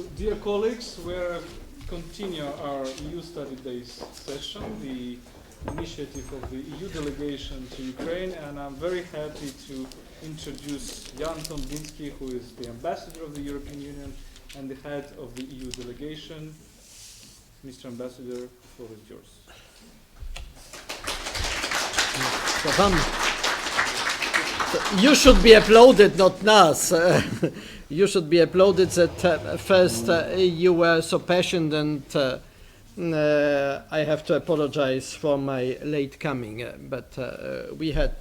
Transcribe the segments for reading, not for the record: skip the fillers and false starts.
So, dear colleagues, we'll continue our EU Study Days session, the initiative of the EU delegation to Ukraine, and I'm very happy to introduce Jan Tomlinski, who is the ambassador of the European Union and the head of the EU delegation. Mr. Ambassador, the floor is yours. You should be applauded, not us. You should be applauded that first you were so passionate, and I have to apologize for my late coming. But we had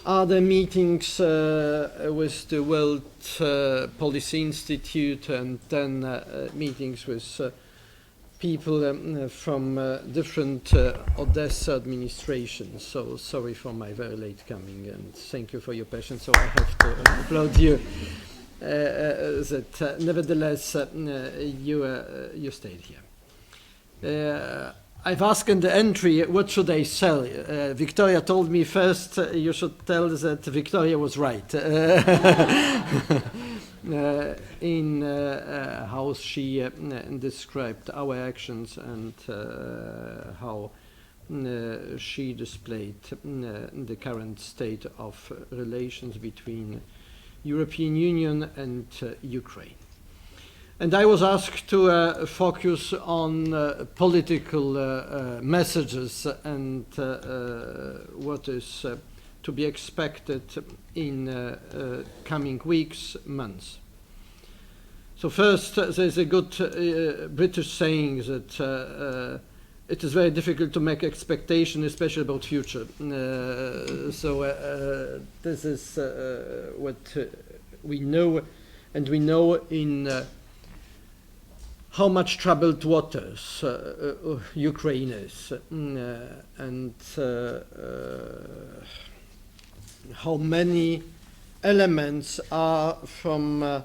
other meetings with the World Policy Institute, and then meetings with people from different Odessa administrations. So sorry for my very late coming, and thank you for your patience. So I have to applaud you that nevertheless you stayed here. I've asked in the entry, what should I sell? Victoria told me first you should tell that Victoria was right. In how she described our actions and how she displayed the current state of relations between European Union and Ukraine. And I was asked to focus on political messages and what is to be expected in coming weeks, months. So first, there's a good British saying that it is very difficult to make expectation, especially about future. This is what we know, and we know in how much troubled waters Ukraine is, and how many elements are from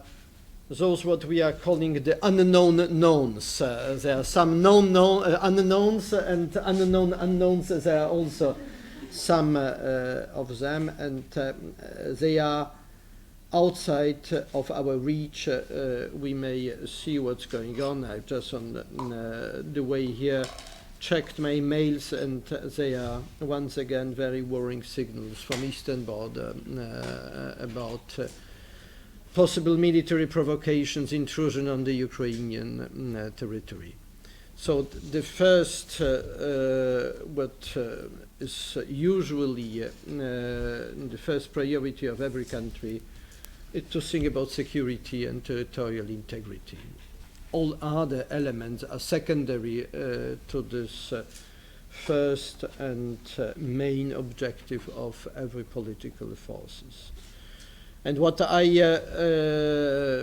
those what we are calling the unknown knowns. There are some known unknowns, and unknown unknowns. There are also some of them, and they are outside of our reach. We may see what's going on. I've just on the way here checked my emails, and they are once again very worrying signals from eastern border about possible military provocations, intrusion on the Ukrainian territory. So the first, what is usually the first priority of every country, is to think about security and territorial integrity. All other elements are secondary to this first and main objective of every political forces. And what I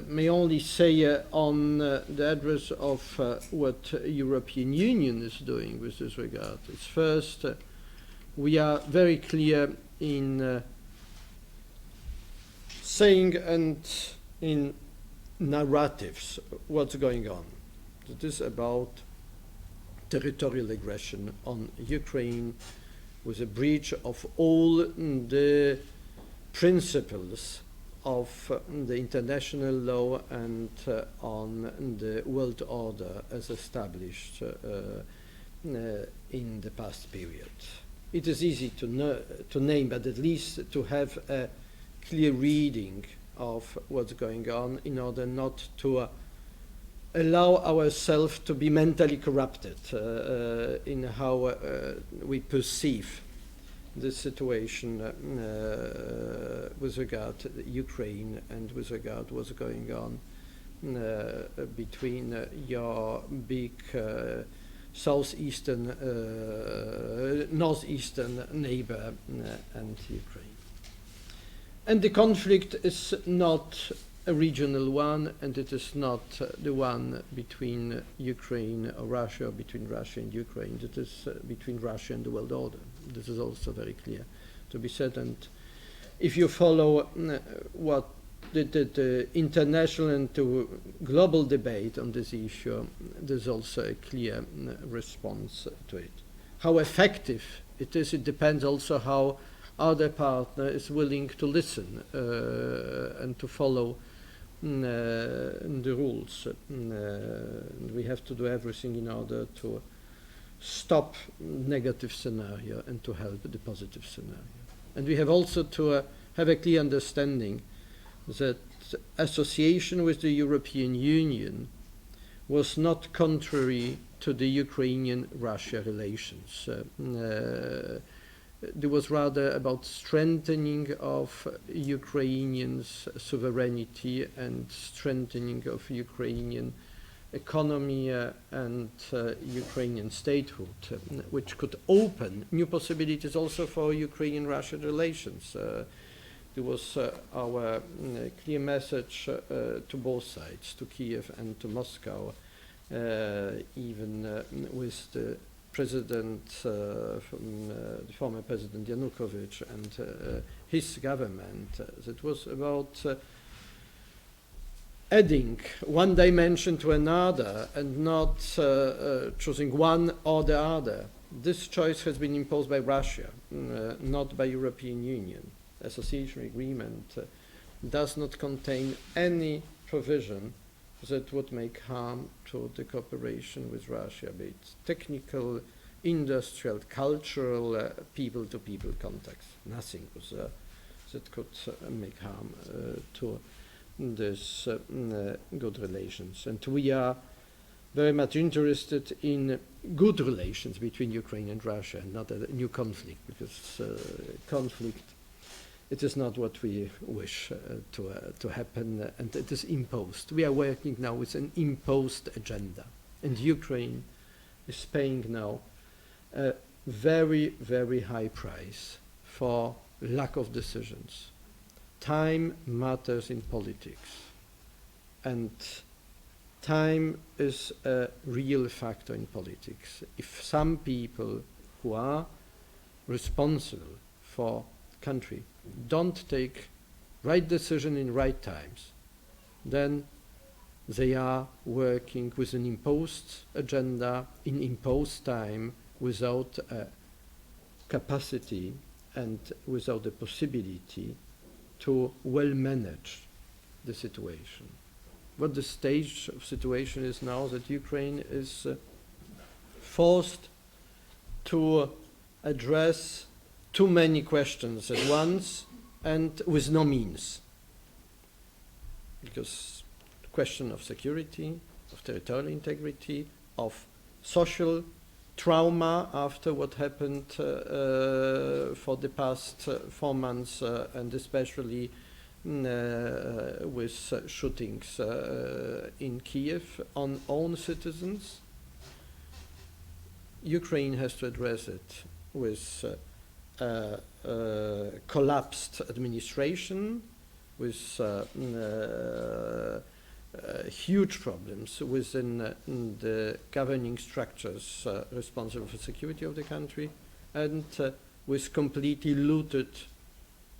may only say on the address of what European Union is doing with this regard is first, we are very clear in saying and in narratives what's going on. It is about territorial aggression on Ukraine with a breach of all the principles of the international law and on the world order as established in the past period. It is easy to name, but at least to have a clear reading of what's going on in order not to allow ourselves to be mentally corrupted in how we perceive the situation with regard to Ukraine and with regard to what's going on between your big northeastern neighbor and Ukraine. And the conflict is not a regional one, and it is not the one between Ukraine or Russia, or between Russia and Ukraine. It is between Russia and the world order. This is also very clear to be said. And if you follow what the international and the global debate on this issue, there's also a clear response to it. How effective it is, it depends also how other partner is willing to listen and to follow the rules. We have to do everything in order to stop negative scenario and to help the positive scenario. And we have also to have a clear understanding that association with the European Union was not contrary to the Ukrainian-Russia relations. It was rather about strengthening of Ukrainians' sovereignty and strengthening of Ukrainian economy and Ukrainian statehood, which could open new possibilities also for Ukrainian-Russian relations. There was our clear message to both sides, to Kiev and to Moscow, even with the president, the former President Yanukovych and his government. That was about adding one dimension to another and not choosing one or the other. This choice has been imposed by Russia, not by European Union. Association agreement does not contain any provision that would make harm to the cooperation with Russia, be it technical, industrial, cultural, people-to-people contacts. Nothing was that could make harm to this good relations. And we are very much interested in good relations between Ukraine and Russia, and not a new conflict, because conflict, it is not what we wish to happen, and it is imposed. We are working now with an imposed agenda, and Ukraine is paying now a very, very high price for lack of decisions. Time matters in politics, and time is a real factor in politics. If some people who are responsible for country don't take right decision in right times, then they are working with an imposed agenda in imposed time without a capacity and without the possibility to well manage the situation. What the stage of situation is now, that Ukraine is forced to address too many questions at once and with no means. Because the question of security, of territorial integrity, of social trauma after what happened for the past 4 months, and especially with shootings in Kiev on own citizens. Ukraine has to address it with collapsed administration, with huge problems within the governing structures responsible for security of the country, and with completely looted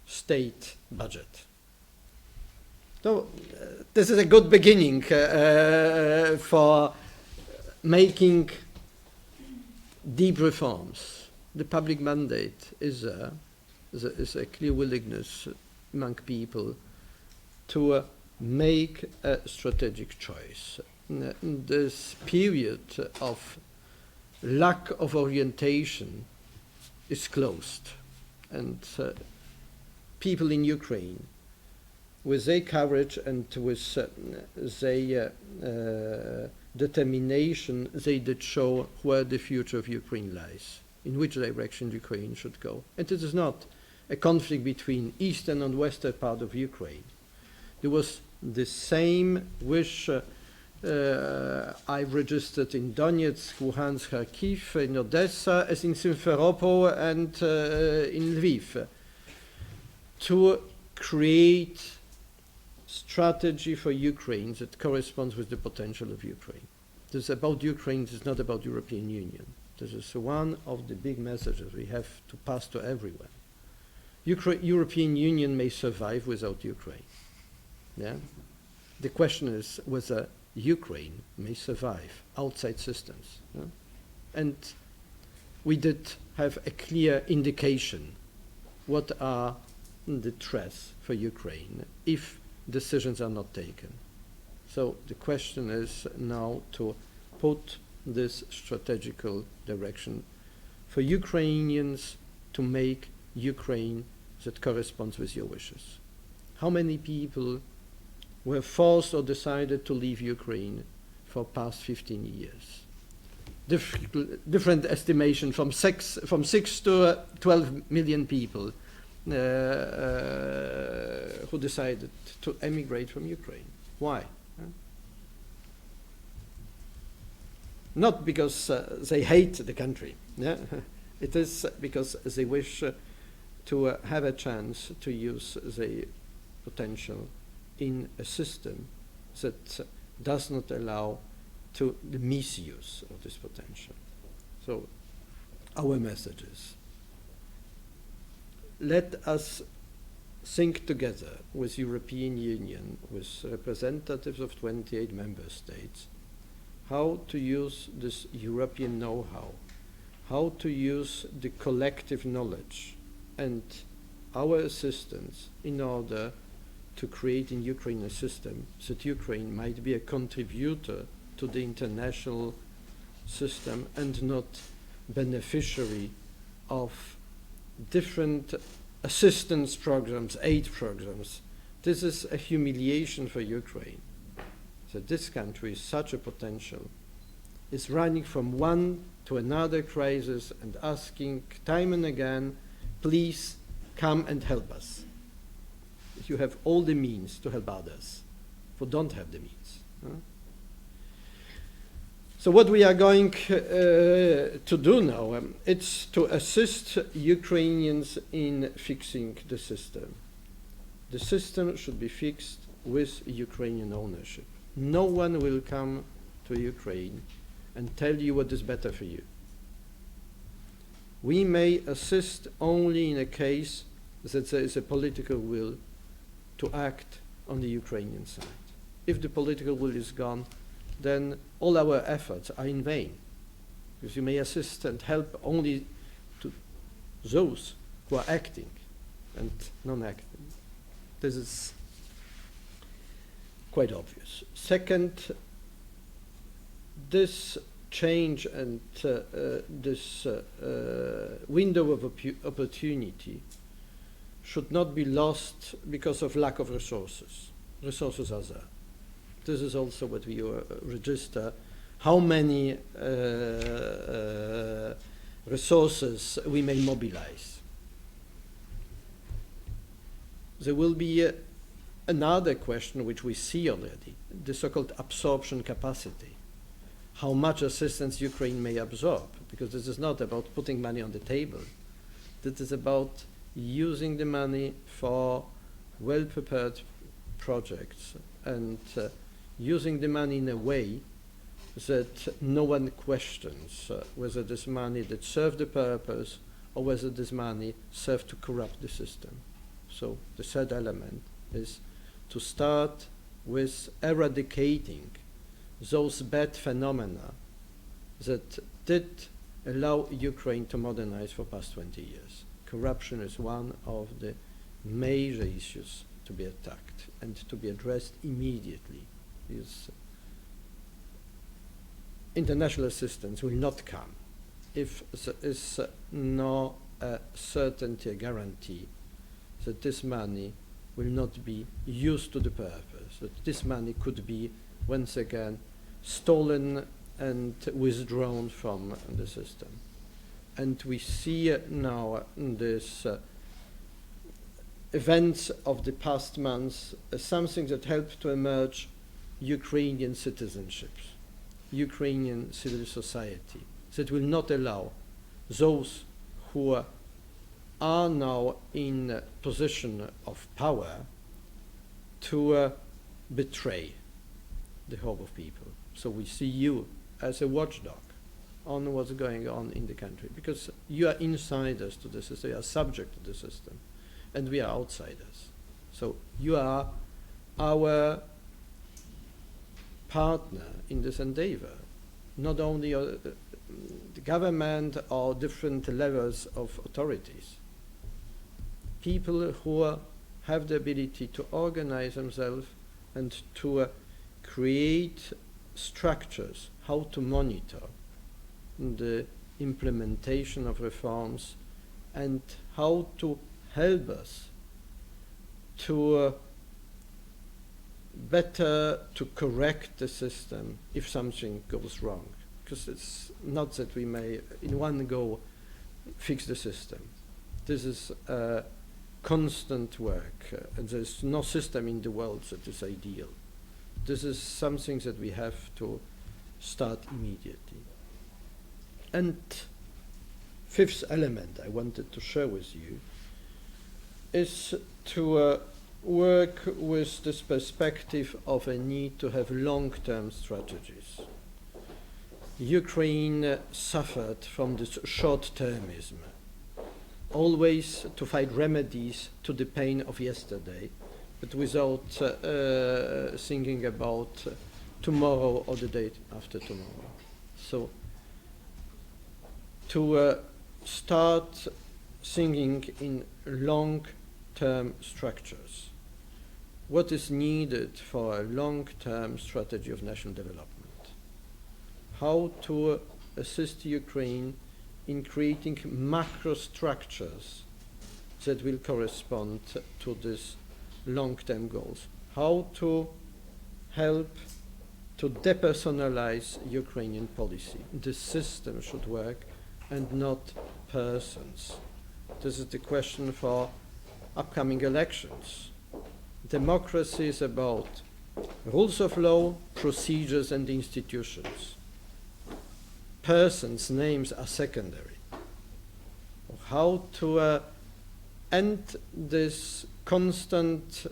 state budget. So this is a good beginning for making deep reforms. The public mandate is there. There is a clear willingness among people to make a strategic choice. This period of lack of orientation is closed, and people in Ukraine, with their courage and with their determination, they did show where the future of Ukraine lies, in which direction Ukraine should go. And it is not a conflict between eastern and western part of Ukraine. There was the same wish I registered in Donetsk, Luhansk, Kharkiv, in Odessa, as in Simferopol and in Lviv, to create strategy for Ukraine that corresponds with the potential of Ukraine. This is about Ukraine, this is not about European Union. This is one of the big messages we have to pass to everyone. European Union may survive without Ukraine. Yeah? The question is whether Ukraine may survive outside systems. Yeah? And we did have a clear indication what are the threats for Ukraine if decisions are not taken. So the question is now to put this strategical direction for Ukrainians to make Ukraine that corresponds with your wishes. How many people were forced or decided to leave Ukraine for past 15 years? Different estimation from 6 to 12 million people who decided to emigrate from Ukraine. Why? Not because they hate the country. Yeah? It is because they wish to have a chance to use the potential in a system that does not allow to the misuse of this potential. So our message is, let us think together with European Union, with representatives of 28 member states, how to use this European know-how, how to use the collective knowledge and our assistance in order to create in Ukraine a system that Ukraine might be a contributor to the international system and not beneficiary of different assistance programs, aid programs. This is a humiliation for Ukraine. That this country is such a potential, is running from one to another crisis and asking time and again, please come and help us. You have all the means to help others who don't have the means. So what we are going to do now, it's to assist Ukrainians in fixing the system. The system should be fixed with Ukrainian ownership. No one will come to Ukraine and tell you what is better for you. We may assist only in a case that there is a political will to act on the Ukrainian side. If the political will is gone, then all our efforts are in vain, because you may assist and help only to those who are acting and non-acting. This is quite obvious. Second, this change and this window of opportunity should not be lost because of lack of resources. Resources are there. This is also what we register, how many resources we may mobilize. There will be another question which we see already, the so-called absorption capacity. How much assistance Ukraine may absorb, because this is not about putting money on the table. This is about using the money for well-prepared projects and using the money in a way that no one questions whether this money that served the purpose or whether this money served to corrupt the system. So the third element is to start with eradicating those bad phenomena that did allow Ukraine to modernize for past 20 years. Corruption is one of the major issues to be attacked and to be addressed immediately. Because international assistance will not come if there is no certainty, a guarantee that this money will not be used to the purpose, that this money could be once again stolen and withdrawn from the system. And we see now this events of the past months as something that helped to emerge Ukrainian citizenships, Ukrainian civil society, that will not allow those who are now in a position of power to betray the hope of people. So we see you as a watchdog on what's going on in the country, because you are insiders to the system, you are subject to the system, and we are outsiders. So you are our partner in this endeavor, not only the government or different levels of authorities. People who have the ability to organize themselves and to create structures, how to monitor the implementation of reforms and how to help us to better to correct the system if something goes wrong. Because it's not that we may in one go fix the system. This is constant work, and there's no system in the world that is ideal. This is something that we have to start immediately. And fifth element I wanted to share with you is to work with this perspective of a need to have long-term strategies. Ukraine suffered from this short-termism, always to find remedies to the pain of yesterday, but without thinking about tomorrow or the day after tomorrow. So to start thinking in long-term structures. What is needed for a long-term strategy of national development? How to assist Ukraine in creating macro structures that will correspond to these long-term goals. How to help to depersonalize Ukrainian policy. The system should work and not persons. This is the question for upcoming elections. Democracy is about rules of law, procedures and institutions. Persons' names are secondary. How to end this constant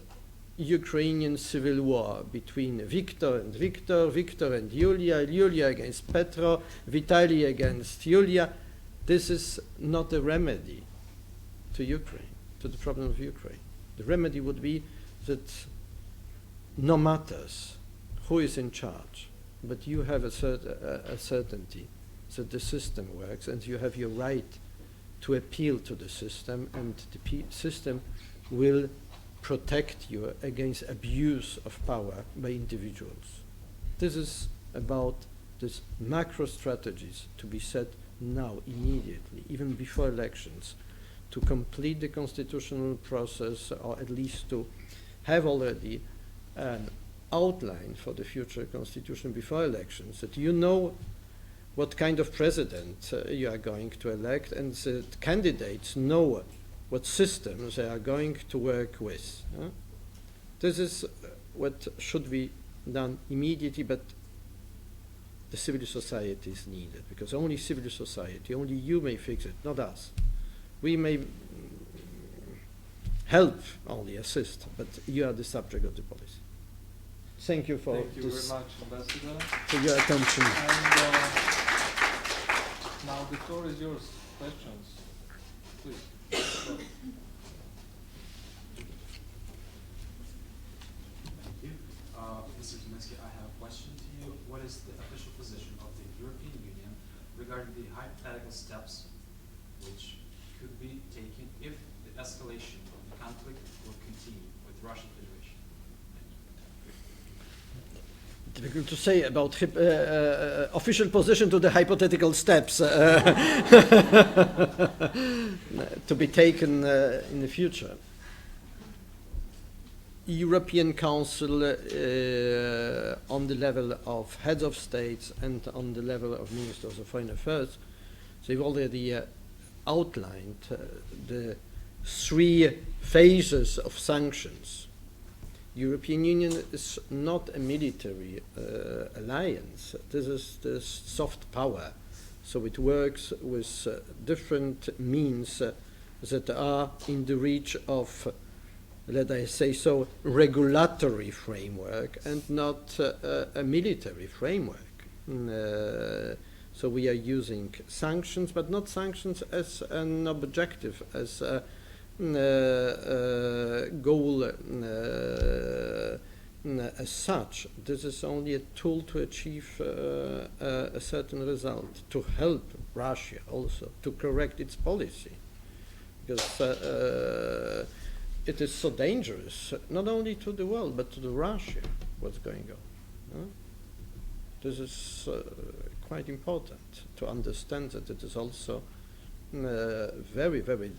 Ukrainian civil war between Viktor and Viktor, Viktor and Yulia, Yulia against Petro, Vitaly against Yulia. This is not a remedy to Ukraine, to the problem of Ukraine. The remedy would be that no matters who is in charge, but you have a certainty that the system works and you have your right to appeal to the system, and the system will protect you against abuse of power by individuals. This is about these macro strategies to be set now, immediately, even before elections, to complete the constitutional process, or at least to have already an outline for the future constitution before elections, that you know what kind of president you are going to elect, and that candidates know what systems they are going to work with. This is what should be done immediately, but the civil society is needed, because only civil society, only you may fix it, not us. We may help, only assist, but you are the subject of the policy. Thank you for Thank you very much, Ambassador. For your attention. And now the floor is yours. Questions, please. Thank you. Mr. Kaminsky, I have a question to you. What is the official position of the European Union regarding the hypothetical steps which could be taken if the escalation of the conflict will continue with Russian Federation? Difficult to say about official position to the hypothetical steps to be taken in the future. European Council on the level of heads of states and on the level of ministers of foreign affairs, they've already outlined the three phases of sanctions. European Union is not a military alliance. This is the soft power. So it works with different means that are in the reach of, let I say so, regulatory framework and not a military framework. So we are using sanctions, but not sanctions as an objective, as a goal as such. This is only a tool to achieve a certain result, to help Russia also to correct its policy. Because it is so dangerous, not only to the world, but to the Russia, what's going on. Huh? This is quite important to understand that it is also very, very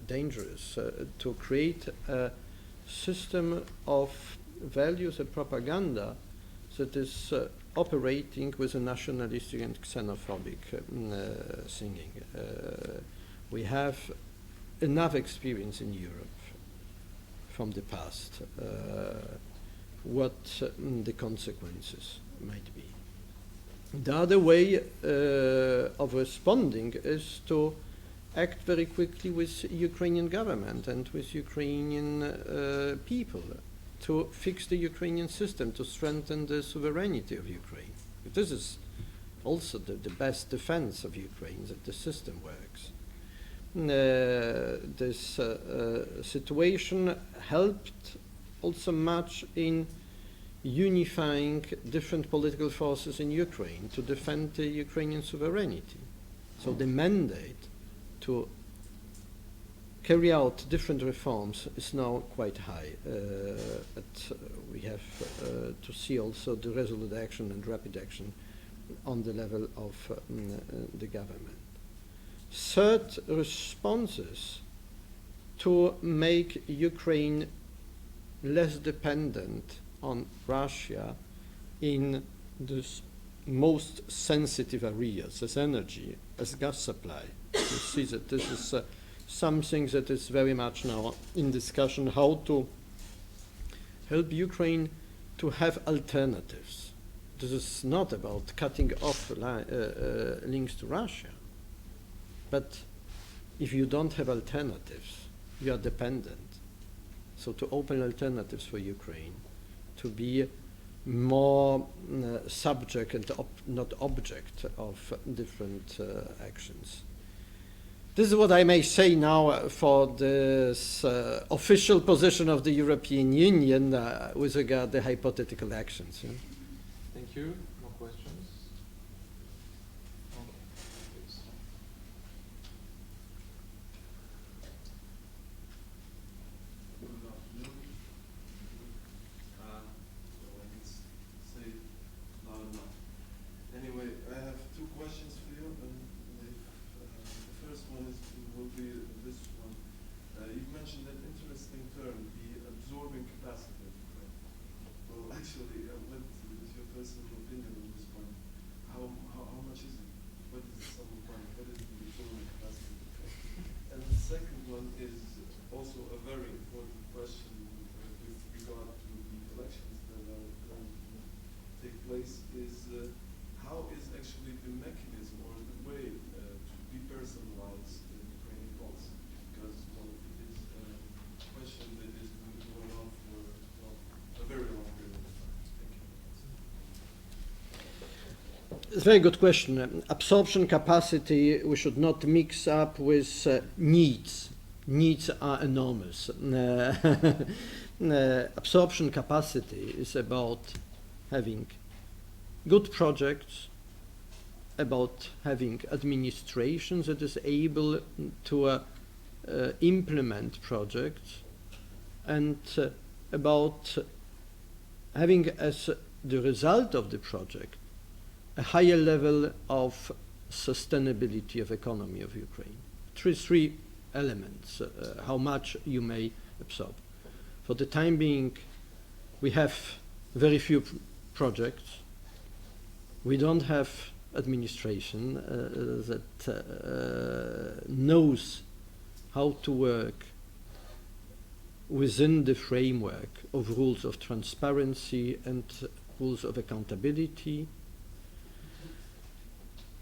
dangerous to create a system of values and propaganda that is operating with a nationalistic and xenophobic thinking. We have enough experience in Europe from the past what the consequences might be. The other way of responding is to act very quickly with Ukrainian government and with Ukrainian people to fix the Ukrainian system, to strengthen the sovereignty of Ukraine. This is also the best defense of Ukraine, that the system works. This situation helped also much in unifying different political forces in Ukraine to defend the Ukrainian sovereignty. So the mandate to carry out different reforms is now quite high. But we have to see also the resolute action and rapid action on the level of the government. Third, responses to make Ukraine less dependent on Russia in the most sensitive areas, as energy, as gas supply. You see that this is something that is very much now in discussion, how to help Ukraine to have alternatives. This is not about cutting off links to Russia, but if you don't have alternatives, you are dependent. So to open alternatives for Ukraine, to be more subject and not object of different actions. This is what I may say now for this official position of the European Union with regard to hypothetical actions. Yeah? Thank you. More questions? Okay, please. Good afternoon. I can say loud enough. Anyway, I have two questions for you, and the first one will be this one. You've mentioned an interesting term, the absorbing capacity of Ukraine. Well, actually, what is your personal opinion on this one? How much is it? What is the sum of money? What is the absorbing capacity of Ukraine? And the second one is also a very important question with regard to the elections that are going to take place, is how is actually the mechanism or the way to depersonalize the Ukrainian policy? Because, well, it is a question that is going on for a very long period of time. Thank you. It's a very good question. Absorption capacity we should not mix up with needs. Needs are enormous. Absorption capacity is about having good projects, about having administration that is able to implement projects, and about having as the result of the project a higher level of sustainability of economy of Ukraine. Three elements, how much you may absorb. For the time being, we have very few projects. We don't have administration that knows how to work within the framework of rules of transparency and rules of accountability.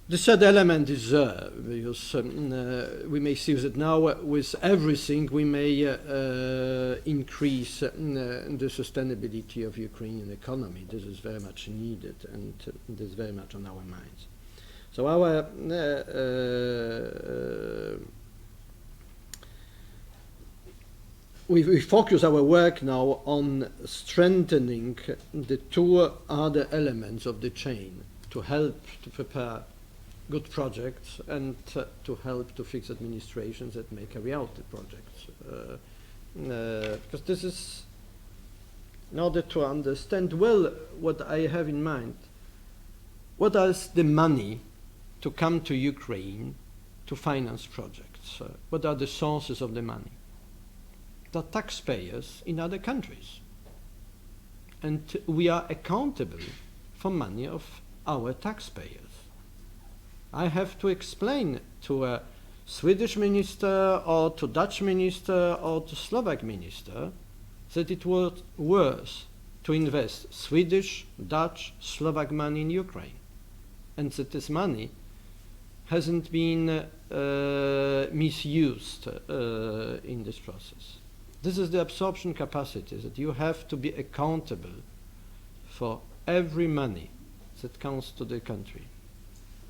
The third element is because we may see that now with everything we may increase the sustainability of Ukrainian economy. This is very much needed, and this is very much on our minds. So our we focus our work now on strengthening the two other elements of the chain to help to prepare good projects and to help to fix administrations that may carry out the projects. because this is in order to understand well what I have in mind. What is the money to come to Ukraine to finance projects? What are the sources of the money? The taxpayers in other countries. And we are accountable for money of our taxpayers. I have to explain to a Swedish minister or to Dutch minister or to Slovak minister that it was worth to invest Swedish, Dutch, Slovak money in Ukraine, and that this money hasn't been misused in this process. This is the absorption capacity, that you have to be accountable for every money that comes to the country.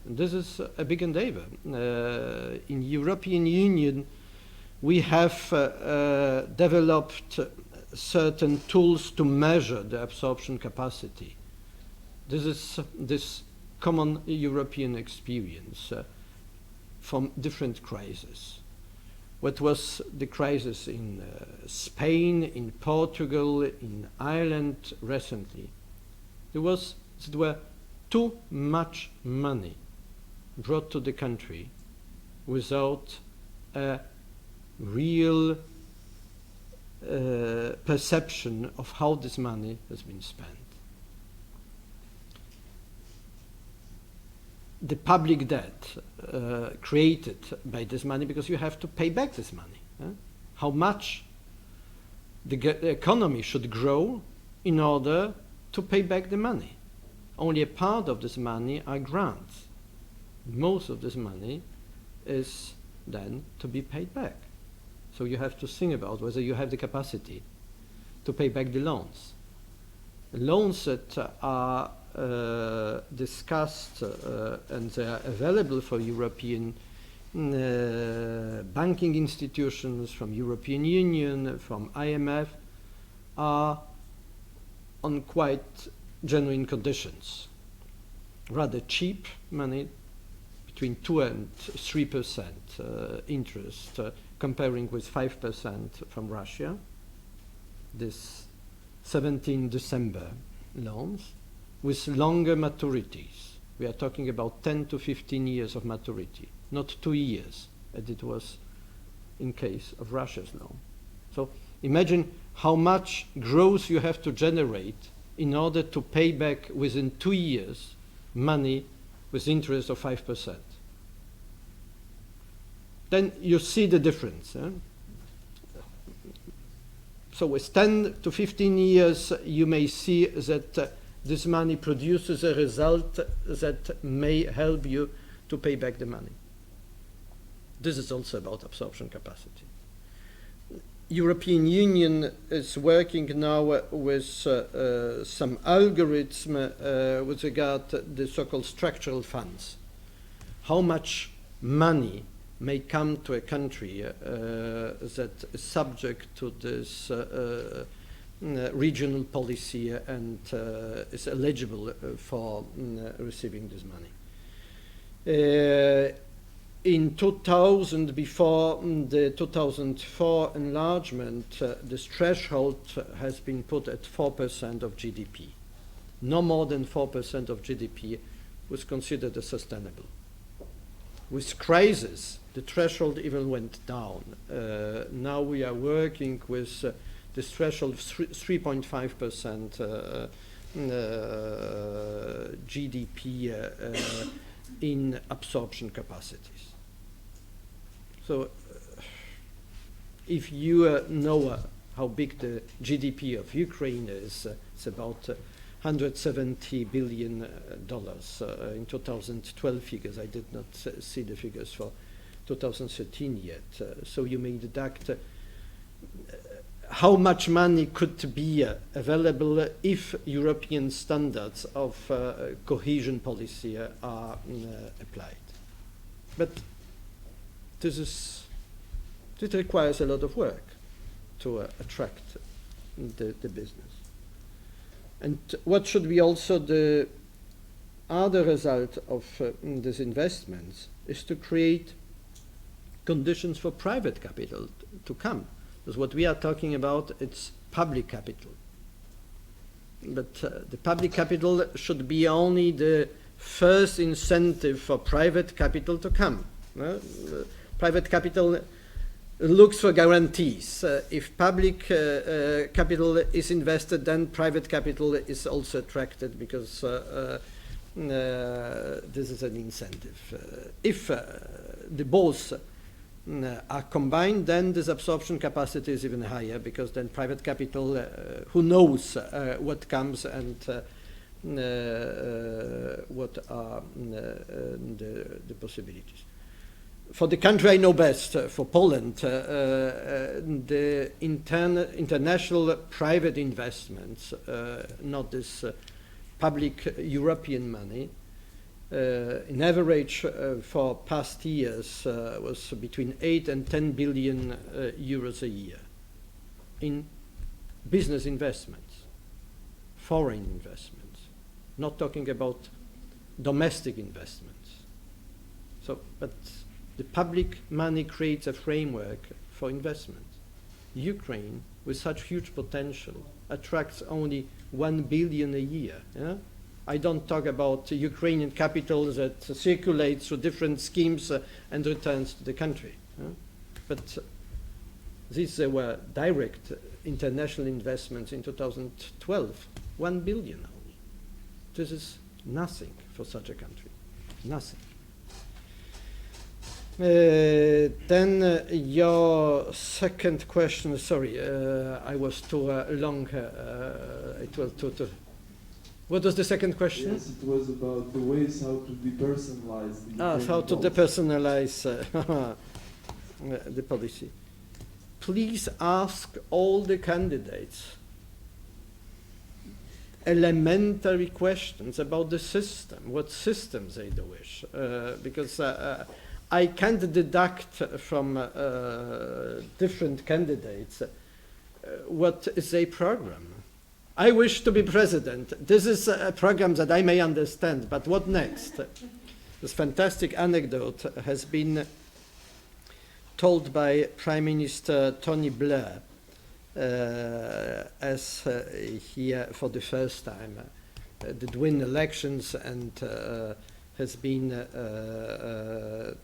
And this is a big endeavor. In European Union, we have developed certain tools to measure the absorption capacity. This is this common European experience from different crises. What was the crisis in Spain, in Portugal, in Ireland recently? There were too much money brought to the country without a real perception of how this money has been spent. The public debt created by this money, because you have to pay back this money. How much the economy should grow in order to pay back the money. Only a part of this money are grants. Most of this money is then to be paid back. So you have to think about whether you have the capacity to pay back the loans. The loans that are discussed and they are available for European banking institutions, from European Union, from IMF, are on quite genuine conditions. Rather cheap money, between 2 and 3% interest, comparing with 5% from Russia. This 17 December loans with longer maturities. We are talking about 10 to 15 years of maturity, not 2 years, as it was in case of Russia's loan. So imagine how much growth you have to generate in order to pay back within 2 years money with interest of 5%. Then you see the difference. So with 10 to 15 years, you may see that this money produces a result that may help you to pay back the money. This is also about absorption capacity. European Union is working now with some algorithm with regard to the so-called structural funds. How much money may come to a country that is subject to this regional policy and is eligible for receiving this money. In 2000, before the 2004 enlargement, this threshold has been put at 4% of GDP. No more than 4% of GDP was considered as sustainable. With crisis, the threshold even went down. Now we are working with this threshold of 3.5% GDP in absorption capacities. So if you know how big the GDP of Ukraine is, it's about $170 billion in 2012 figures. I did not see the figures for 2013 yet. So you may deduct how much money could be available if European standards of cohesion policy are applied. But this requires a lot of work to attract the business. And what should be also the other result of these investments is to create conditions for private capital to come. Because what we are talking about, it's public capital. But the public capital should be only the first incentive for private capital to come. Private capital looks for guarantees. If public capital is invested, then private capital is also attracted because this is an incentive. If the both are combined, then this absorption capacity is even higher because then private capital, who knows what comes and what are the possibilities. For the country I know best, for Poland, the international private investments, not this public European money, in average for past years was between 8 and 10 billion euros a year in business investments, foreign investments, not talking about domestic investments. So, but the public money creates a framework for investment. Ukraine, with such huge potential, attracts only 1 billion a year. Yeah? I don't talk about Ukrainian capital that circulates through different schemes and returns to the country. But these were direct international investments in 2012, 1 billion only. This is nothing for such a country, nothing. Then your second question, sorry, I was too long, it was too. What was the second question? Yes, it was about the ways how to depersonalize the how to depersonalize the policy. Please ask all the candidates elementary questions about the system, what systems they do wish, because I can't deduct from different candidates what is their program. I wish to be president. This is a program that I may understand, but what next? This fantastic anecdote has been told by Prime Minister Tony Blair as he, for the first time, did win elections and has been the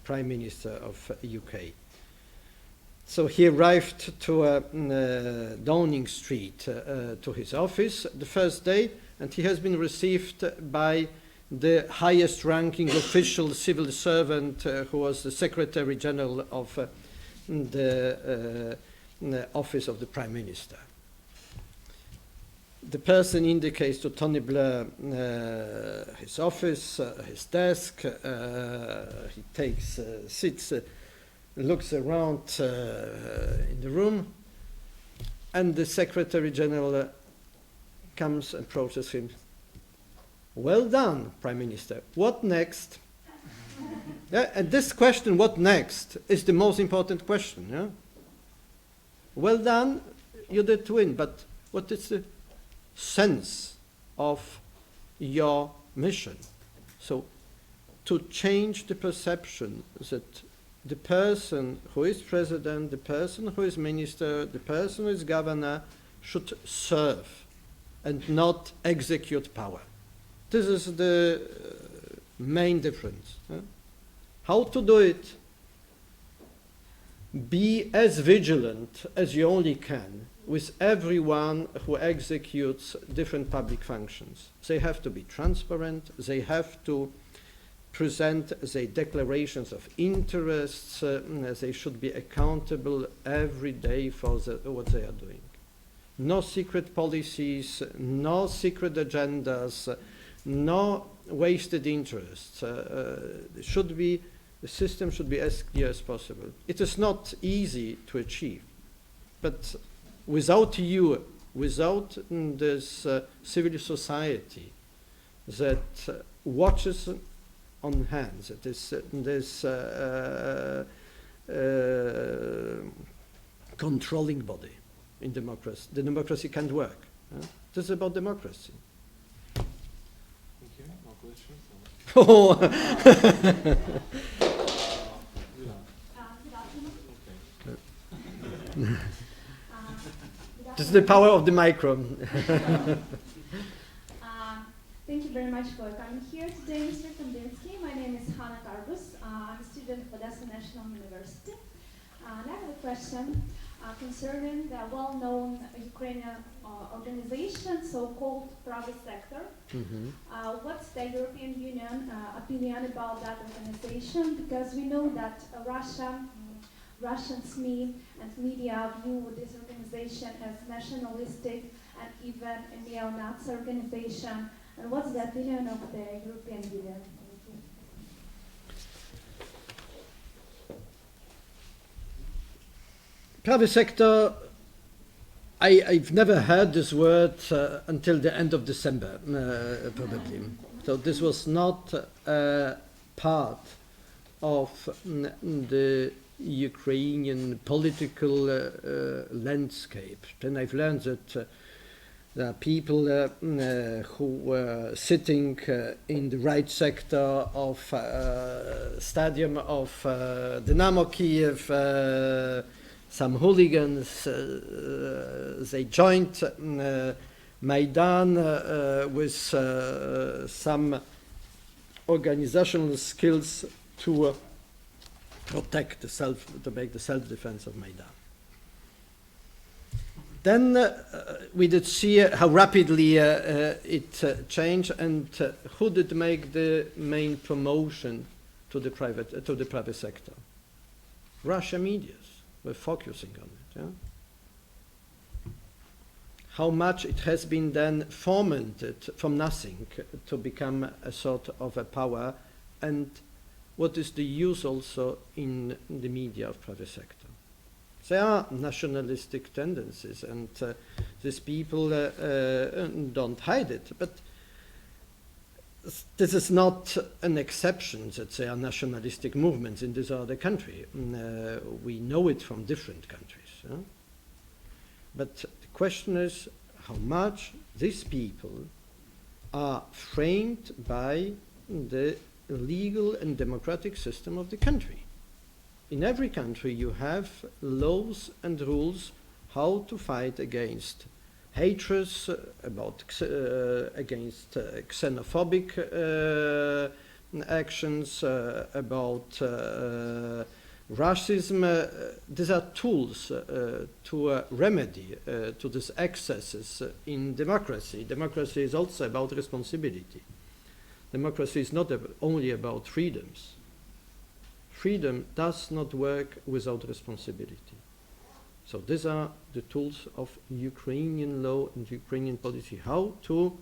Prime Minister of UK. So he arrived to Downing Street to his office the first day, and he has been received by the highest ranking official civil servant who was the Secretary General of the office of the Prime Minister. The person indicates to Tony Blair his office, his desk. He takes sits, looks around in the room, and the Secretary General comes and approaches him. Well done, Prime Minister. What next? Yeah, and this question, what next, is the most important question. Yeah? Well done, you did win, but what is the sense of your mission? So, to change the perception that the person who is president, the person who is minister, the person who is governor should serve and not execute power. This is the main difference. How to do it? Be as vigilant as you only can with everyone who executes different public functions. They have to be transparent, they have to present their declarations of interests, they should be accountable every day for what they are doing. No secret policies, no secret agendas, no wasted interests. The system should be as clear as possible. It is not easy to achieve, but without you, without this civil society that watches on hands, this controlling body in democracy, the democracy can't work. This is about democracy. Thank you. No questions? Oh. This is the power of the micro. Thank you very much for coming here today, Mr. Kandinsky. My name is Hanna Karbus. I'm a student of Odessa National University. And I have a question concerning the well-known Ukrainian organization, so-called private sector. What's the European Union opinion about that organization? Because we know that Russian SME and media view this organization as nationalistic and even a neo-Nazi organization. And what's the opinion of the European Union? Thank you. Private sector, I've never heard this word until the end of December, probably. So this was not part of the Ukrainian political landscape. Then I've learned that there are people who were sitting in the right sector of stadium of Dynamo Kiev. Some hooligans, they joined Maidan with some organizational skills to protect to make the self-defense of Maidan. Then we did see how rapidly it changed, and who did make the main promotion to the private sector? Russia medias were focusing on it. Yeah? How much it has been then fomented from nothing to become a sort of a power, and what is the use also in the media of private sector. There are nationalistic tendencies, and these people don't hide it, but this is not an exception that there are nationalistic movements in this other country. We know it from different countries. Yeah? But the question is how much these people are framed by the legal and democratic system of the country. In every country you have laws and rules how to fight against hatred, against xenophobic actions, about racism. These are tools to remedy to these excesses in democracy. Democracy is also about responsibility. Democracy is not only about freedoms. Freedom does not work without responsibility. So these are the tools of Ukrainian law and Ukrainian policy, how to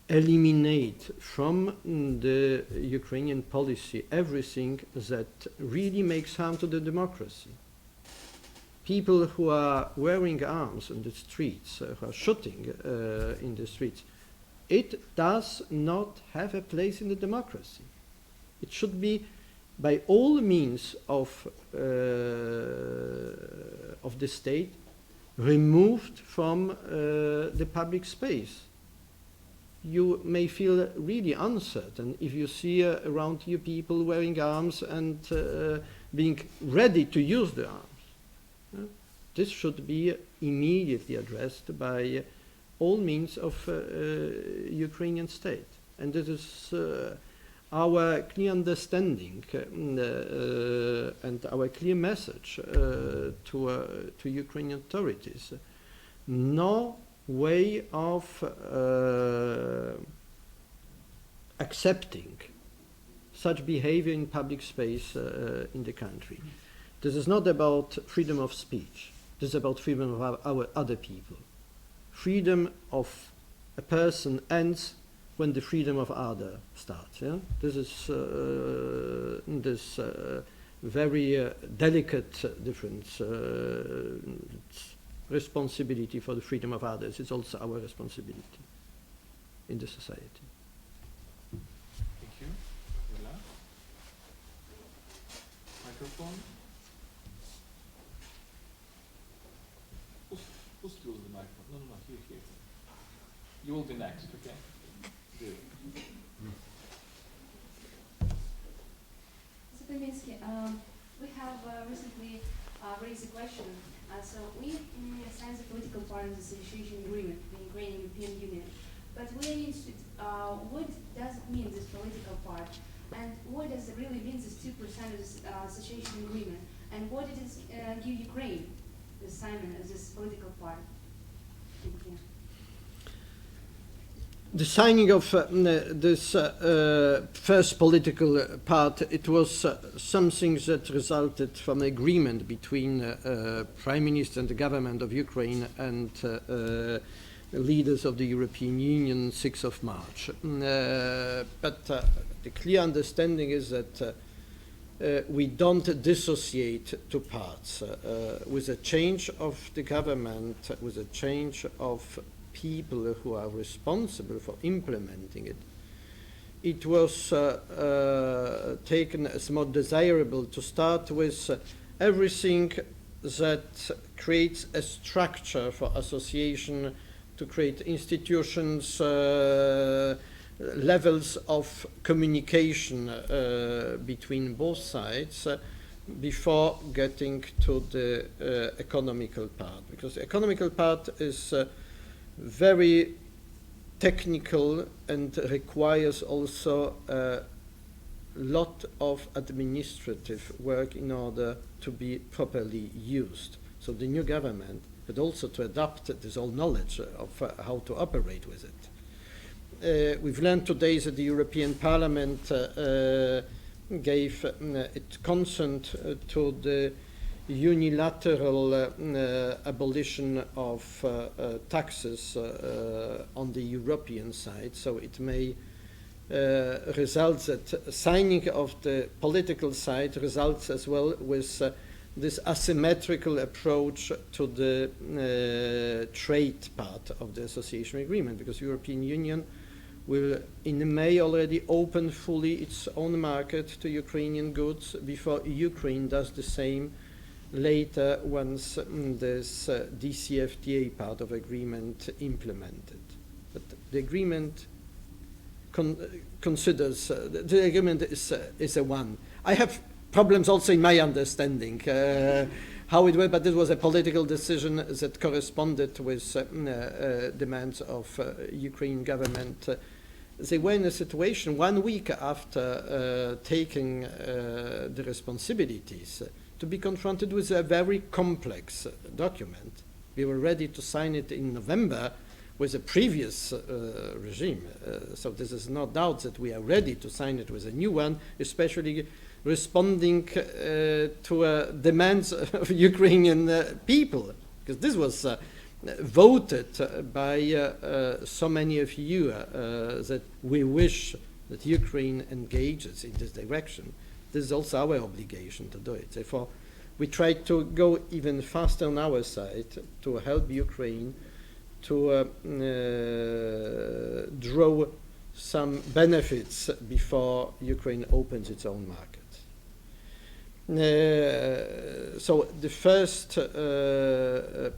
eliminate from the Ukrainian policy everything that really makes harm to the democracy. People who are wearing arms in the streets, who are shooting in the streets, it does not have a place in the democracy. It should be by all means of the state removed from the public space. You may feel really uncertain if you see around you people wearing arms and being ready to use the arms. This should be immediately addressed by all means of Ukrainian state. And this is our clear understanding and our clear message to Ukrainian authorities. No way of accepting such behavior in public space in the country. This is not about freedom of speech. This is about freedom of our other people. Freedom of a person ends when the freedom of other starts. Yeah? This is this very delicate difference. Responsibility for the freedom of others is also our responsibility in the society. Thank you. Villa. Microphone. Who's close the microphone? No, here. You will be next, okay? Good. Mr. Kaminsky, we have recently raised a question So we signed the political part of the association agreement, the Ukrainian European Union. But we're interested, what does it mean, this political part? And what does it really mean, this 2% of this association agreement? And what did it give Ukraine, the signing of this political part? Thank you. The signing of this first political part, it was something that resulted from an agreement between Prime Minister and the government of Ukraine and leaders of the European Union 6th of March. But the clear understanding is that we don't dissociate two parts. With a change of the government, with a change of people who are responsible for implementing it, it was taken as more desirable to start with everything that creates a structure for association, to create institutions, levels of communication between both sides before getting to the economical part. Because the economical part is very technical and requires also a lot of administrative work in order to be properly used. So the new government had also to adapt this whole knowledge of how to operate with it. We've learned today that the European Parliament gave its consent to the unilateral abolition of taxes on the European side, so it may result that signing of the political side results as well with this asymmetrical approach to the trade part of the association agreement, because European Union will in May already open fully its own market to Ukrainian goods before Ukraine does the same later once this DCFTA part of agreement implemented. But the agreement considers, the agreement is a one. I have problems also in my understanding how it worked, but this was a political decision that corresponded with demands of Ukrainian government. They were in a situation 1 week after taking the responsibilities to be confronted with a very complex document. We were ready to sign it in November with a previous regime. So this is no doubt that we are ready to sign it with a new one, especially responding to demands of Ukrainian people, because this was voted by so many of you that we wish that Ukraine engages in this direction. This is also our obligation to do it. Therefore, we try to go even faster on our side to help Ukraine to draw some benefits before Ukraine opens its own market. So the first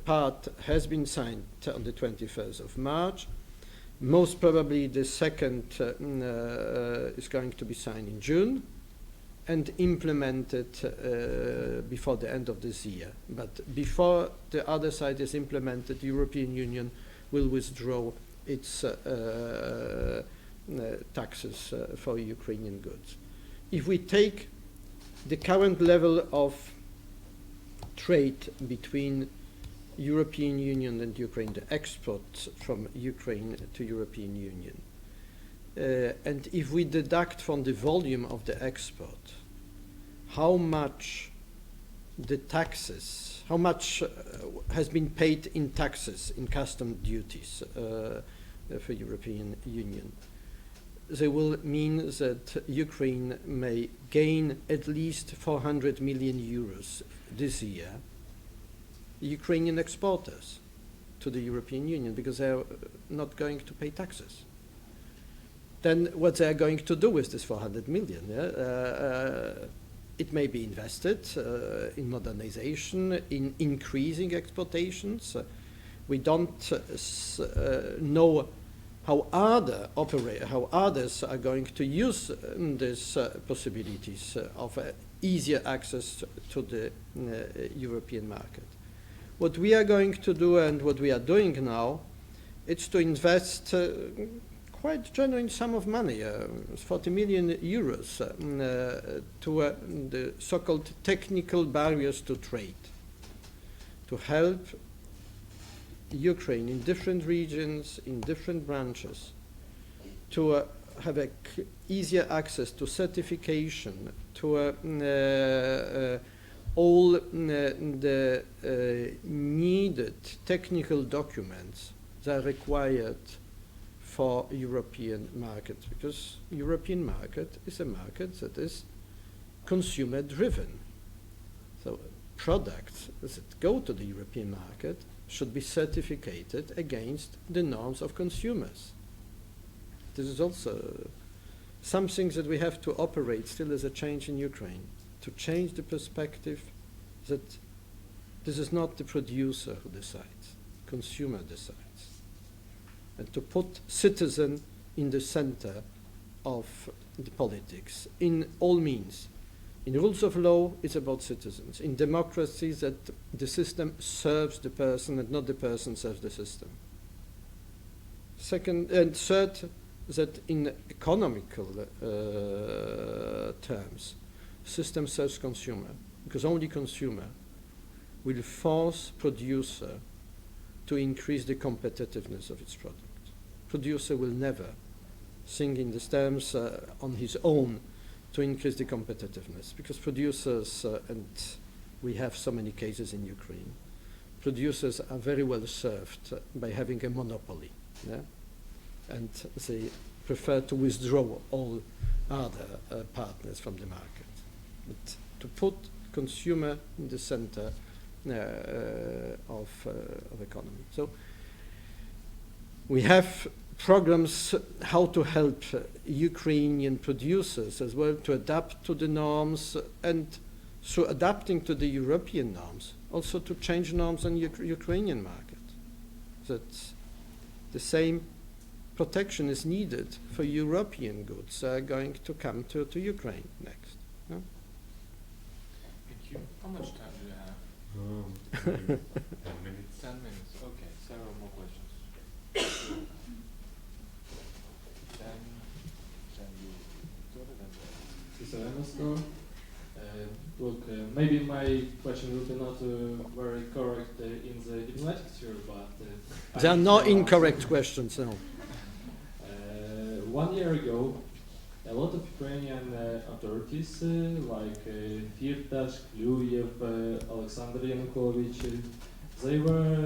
part has been signed on the 21st of March. Most probably the second is going to be signed in June and implemented before the end of this year. But before the other side is implemented, the European Union will withdraw its taxes for Ukrainian goods. If we take the current level of trade between European Union and Ukraine, the exports from Ukraine to European Union, and if we deduct from the volume of the export how much the taxes, how much has been paid in taxes, in custom duties for European Union, they will mean that Ukraine may gain at least 400 million euros this year, Ukrainian exporters to the European Union, because they are not going to pay taxes. Then what they are going to do with this 400 million? It may be invested in modernization, in increasing exportations. We don't know how others are going to use these possibilities of easier access to the European market. what we are going to do and what we are doing now, it's to invest quite genuine sum of money, 40 million euros, to the so-called technical barriers to trade, to help Ukraine in different regions, in different branches, to have easier access to certification, to all the needed technical documents that are required for European market, because European market is a market that is consumer driven. So products that go to the European market should be certificated against the norms of consumers. This is also something that we have to operate still as a change in Ukraine, to change the perspective that this is not the producer who decides, consumer decides. And to put citizen in the center of the politics in all means. In rules of law, it's about citizens. In democracy, that the system serves the person and not the person serves the system. Second and third, that in economical terms, system serves consumer, because only consumer will force producer to increase the competitiveness of its product. Producer will never think in the terms on his own to increase the competitiveness, because producers, and we have so many cases in Ukraine, producers are very well served by having a monopoly, yeah? And they prefer to withdraw all other partners from the market. But to put consumer in the center of economy. So we have programs how to help Ukrainian producers as well to adapt to the norms, and through adapting to the European norms, also to change norms on Ukrainian market. That the same protection is needed for European goods going to come to Ukraine next. No? Thank you. How much time do you have? 10 minutes. 10 minutes. Okay, several more questions. Look, maybe my question will be not very correct in the diplomatic sphere, but There are no incorrect questions now. 1 year ago, a lot of Ukrainian authorities like Firtash, Kliuyev, Alexander Yanukovych, they were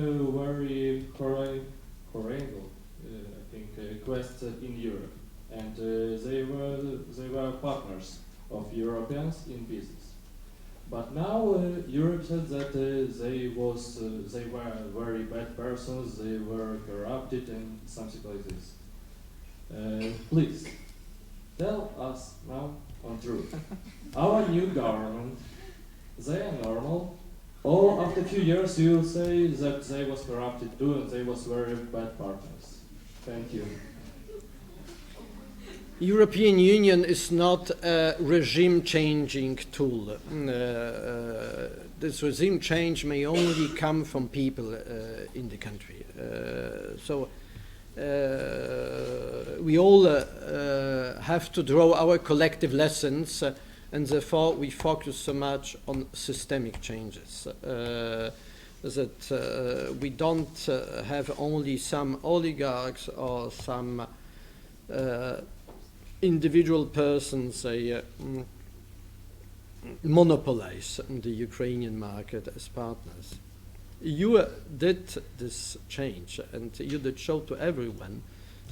very horrible, I think, quests in Europe, and they were partners of Europeans in business. But now Europe said that they were very bad persons, they were corrupted and something like this. Please, tell us now on truth. Our new government, they are normal, or after a few years you will say that they was corrupted too and they was very bad partners. Thank you. European Union is not a regime-changing tool. This regime change may only come from people in the country. So we all have to draw our collective lessons, and therefore we focus so much on systemic changes. That we don't have only some oligarchs or some individual persons monopolize the Ukrainian market as partners. You did this change, and you did show to everyone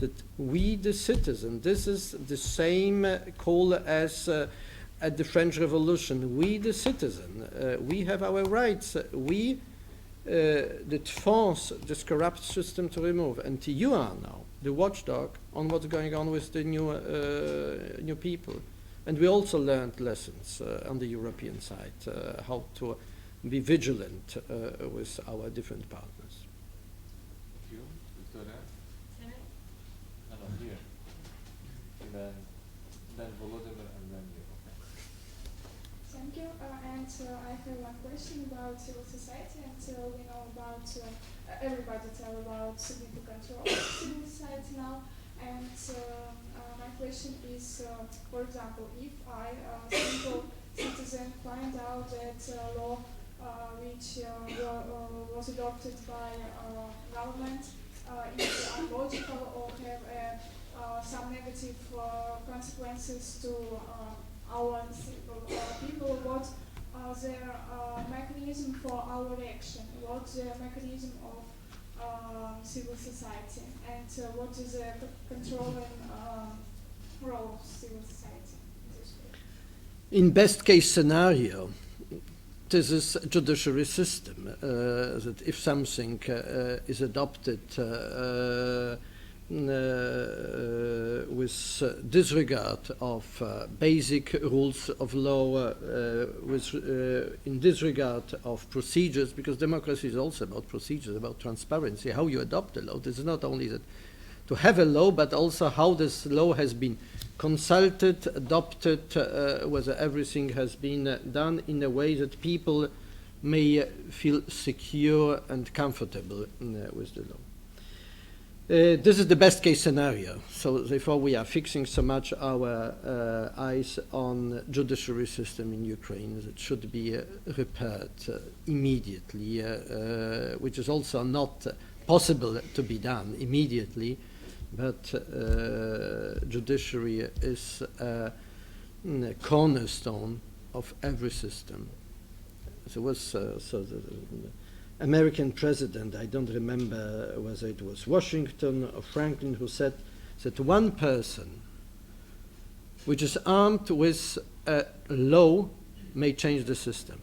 that we, the citizen, this is the same call as at the French Revolution. We, the citizen, we have our rights. We that force this corrupt system to remove, and you are now the watchdog on what's going on with the new people. And we also learned lessons on the European side, how to be vigilant with our different partners. Thank you. Victoria? No, here. And then Volodymyr, and then you. Okay. So thank you. I have one question about civil society. We know about everybody tell about significant role of civil society now. My question is, for example, if I, simple citizen, find out that law which was adopted by government is illogical or have some negative consequences to our people, what their mechanism for our reaction, what the mechanism of civil society, and what is the controlling role of civil society in this way? In best case scenario, this is a judiciary system, that if something is adopted with disregard of basic rules of law, in disregard of procedures, because democracy is also about procedures, about transparency, how you adopt a law. This is not only that to have a law, but also how this law has been consulted, adopted, whether everything has been done in a way that people may feel secure and comfortable with the law. This is the best case scenario. So therefore we are fixing so much our eyes on judiciary system in Ukraine that should be repaired immediately, which is also not possible to be done immediately, but judiciary is a cornerstone of every system. There was the American president, I don't remember whether it was Washington or Franklin, who said that one person which is armed with a law may change the system.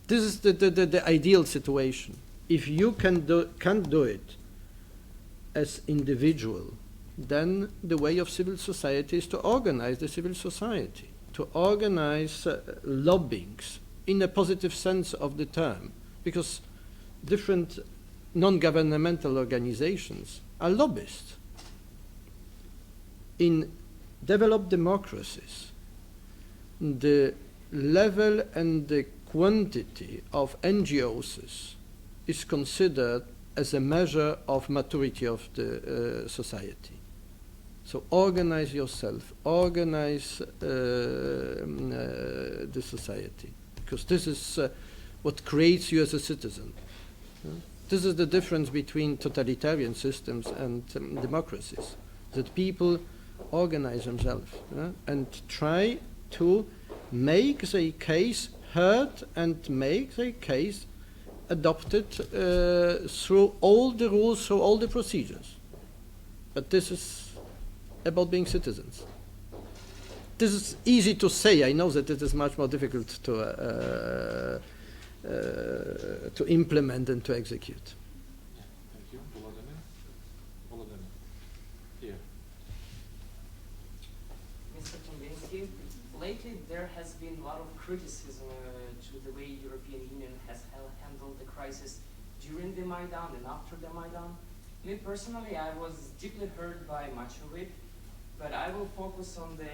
This is the ideal situation. If you can't do it as individual, then the way of civil society is to organize the civil society, to organize lobbyings in a positive sense of the term, because different non-governmental organizations are lobbyists. In developed democracies, the level and the quantity of NGOs is considered as a measure of maturity of the society. So organize yourself, organize the society, because this is what creates you as a citizen. This is the difference between totalitarian systems and democracies, that people organize themselves and try to make their case heard and make their case adopted through all the rules, through all the procedures. But this is about being citizens. This is easy to say. I know that it is much more difficult to implement and to execute. Thank you. Volodymyr. Here. Mr. Kandinsky, lately there has been a lot of criticism to the way European Union has handled the crisis during the Maidan and after the Maidan. Me personally, I was deeply hurt by much of it, but I will focus on the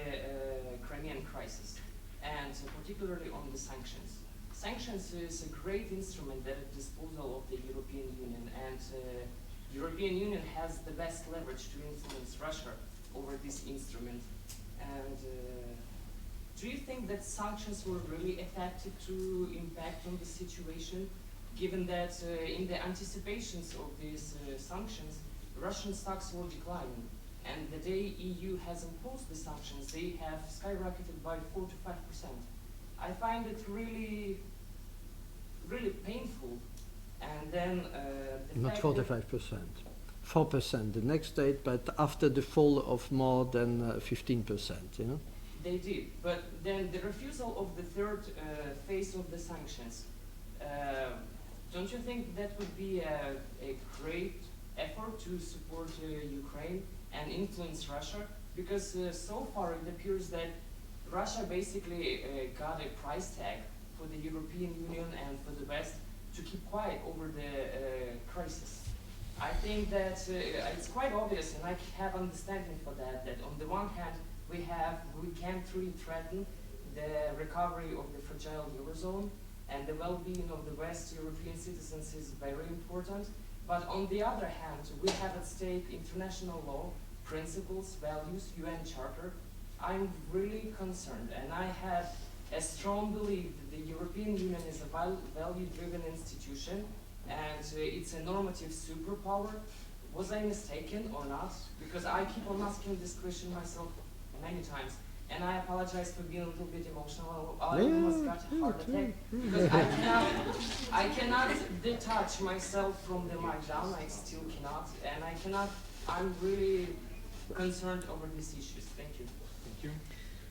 Crimean crisis and particularly on the sanctions. Sanctions is a great instrument at the disposal of the European Union, and European Union has the best leverage to influence Russia over this instrument. And do you think that sanctions were really effective to impact on the situation, given that in the anticipations of these sanctions, Russian stocks were declining, and the day EU has imposed the sanctions, they have skyrocketed by 4 to 5%. I find it really painful. And then not 45%, 4% the next date, but after the fall of more than 15%, you know? They did, but then the refusal of the third phase of the sanctions, don't you think that would be a great effort to support Ukraine and influence Russia? Because so far it appears that Russia basically got a price tag for the European Union and for the West to keep quiet over the crisis. I think that it's quite obvious, and I have understanding for that, that on the one hand we can't really threaten the recovery of the fragile Eurozone and the well-being of the West European citizens is very important. But on the other hand, we have at stake international law, principles, values, UN Charter. I'm really concerned, and I have a strong belief that the European Union is a value-driven institution, and it's a normative superpower. Was I mistaken or not? Because I keep on asking this question myself many times, and I apologize for being a little bit emotional. I almost got a heart attack because I cannot detach myself from the Maidan. I still cannot, and I cannot. I'm really concerned over these issues. Thank you. Thank you.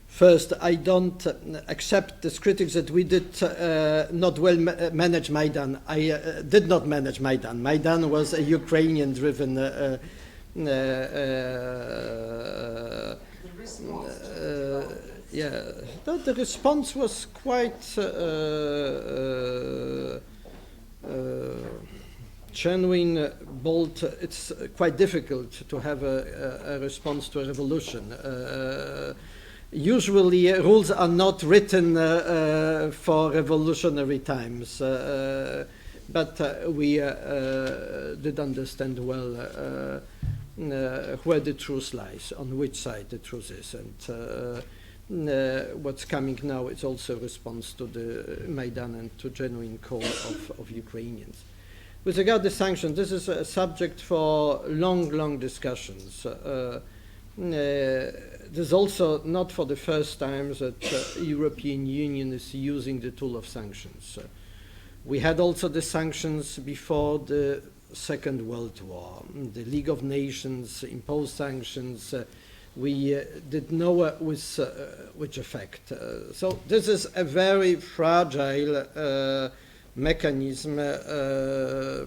First, I don't accept this critics that we did not well manage Maidan. I did not manage Maidan. Maidan was a Ukrainian-driven yeah, the response was quite genuine, bold. It's quite difficult to have a response to a revolution. Usually, rules are not written for revolutionary times, but we did understand well where the truth lies, on which side the truth is, and what's coming now is also a response to the Maidan and to genuine call of Ukrainians. With regard to sanctions, this is a subject for long discussions. There's also not for the first time that the European Union is using the tool of sanctions. We had also the sanctions before the Second World War. The League of Nations imposed sanctions. We did know with which effect. So this is a very fragile mechanism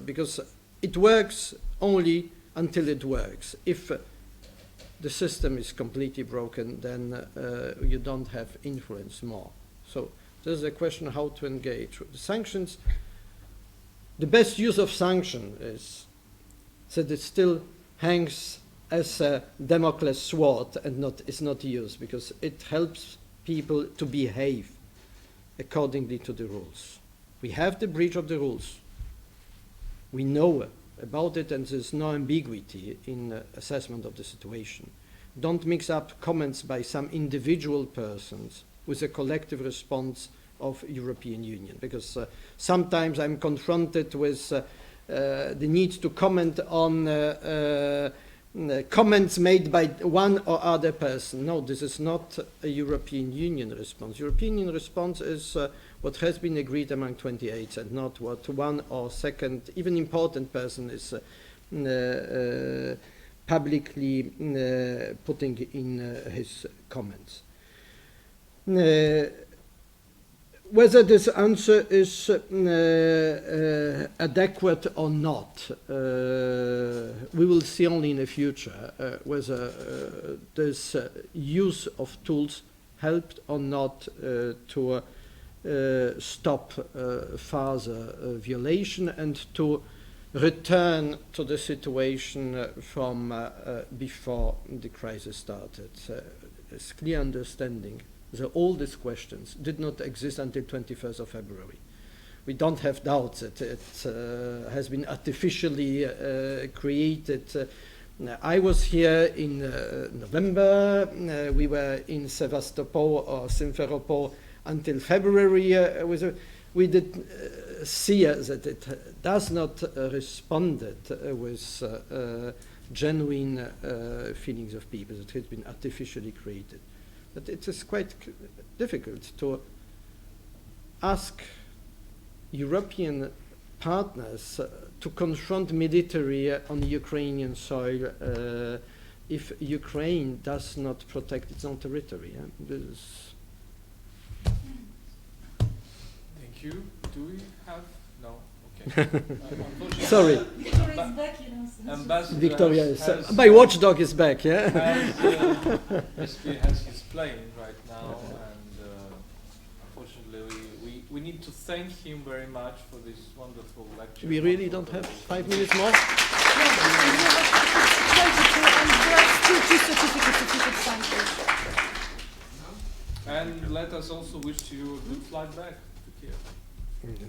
because it works only until it works. If the system is completely broken, then you don't have influence more. So there's a question how to engage with the sanctions. The best use of sanction is that it still hangs as a Damocles sword and is not used, because it helps people to behave accordingly to the rules. We have the breach of the rules. We know about it, and there's no ambiguity in assessment of the situation. Don't mix up comments by some individual persons with a collective response of European Union, because sometimes I'm confronted with the need to comment on comments made by one or other person. No, this is not a European Union response. European Union response is what has been agreed among 28 and not what one or second, even important person is publicly putting in his comments. Whether this answer is adequate or not, we will see only in the future whether this use of tools helped or not to stop further violation and to return to the situation from before the crisis started. There's clear understanding that all these questions did not exist until 21st of February. We don't have doubts that it has been artificially created. I was here in November. We were in Sevastopol or Simferopol until February. We did see that it does not respond with genuine feelings of people, that it has been artificially created. But it is quite difficult to ask European partners to confront military on Ukrainian soil if Ukraine does not protect its own territory. Thank you. Do we have? No. Okay. Sorry. Victoria is back, you know. Ambassador Victoria is my watchdog is back, yeah? Basically has his plane right now, and unfortunately we need to thank him very much for this wonderful lecture. We really don't have 5 minutes more? Yeah, and there are still 2 certificates if you could sign, please. And let us also wish you a good flight back to Kiev.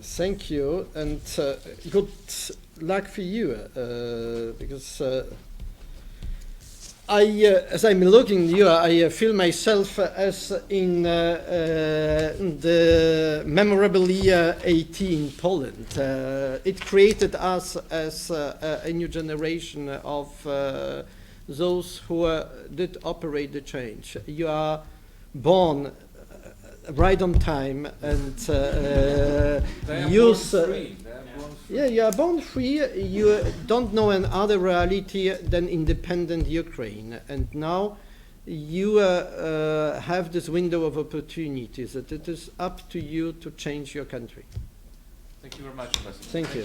Thank you, and good luck for you, because as I'm looking at you, I feel myself as in the memorable year 18 in Poland. It created us as a new generation of those who did operate the change. You are born right on time, and use. Yeah, you are born free. You don't know another reality than independent Ukraine, and now you have this window of opportunities. That it is up to you to change your country. Thank you very much, Ambassador. Thank you.